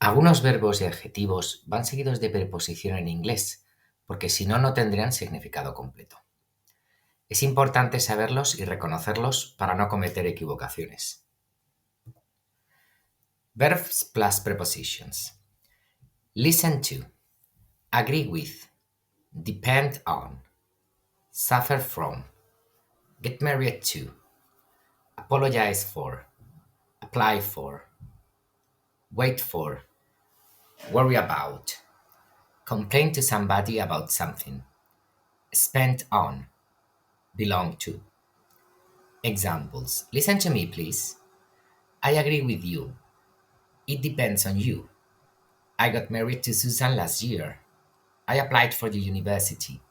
Algunos verbos y adjetivos van seguidos de preposición en inglés, porque si no, no tendrían significado completo. Es importante saberlos y reconocerlos para no cometer equivocaciones. Verbs plus prepositions. Listen to, agree with, depend on, suffer from, get married to, apologize for, apply for, wait for, worry about, complain to somebody about something, spend on, belong to. Examples. Listen to me, please. I agree with you. It depends on you. I got married to Susan last year. I applied for the university.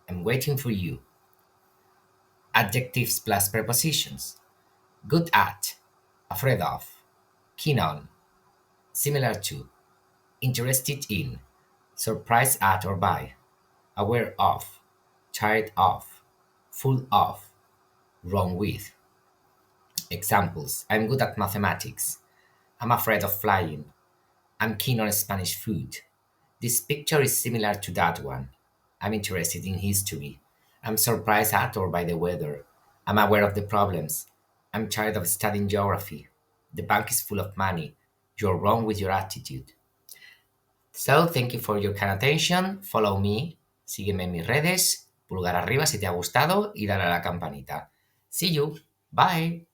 I'm waiting for you. Adjectives plus prepositions. Good at, afraid of, keen on, similar to, interested in, surprised at or by, aware of, tired of, full of, wrong with. Examples. I'm good at mathematics. I'm afraid of flying. I'm keen on Spanish food. This picture is similar to that one. I'm interested in history. I'm surprised at or by the weather. I'm aware of the problems. I'm tired of studying geography. The bank is full of money. You're wrong with your attitude. So, thank you for your kind attention. Follow me. Sígueme en mis redes. Pulgar arriba si te ha gustado y dale a la campanita. See you. Bye.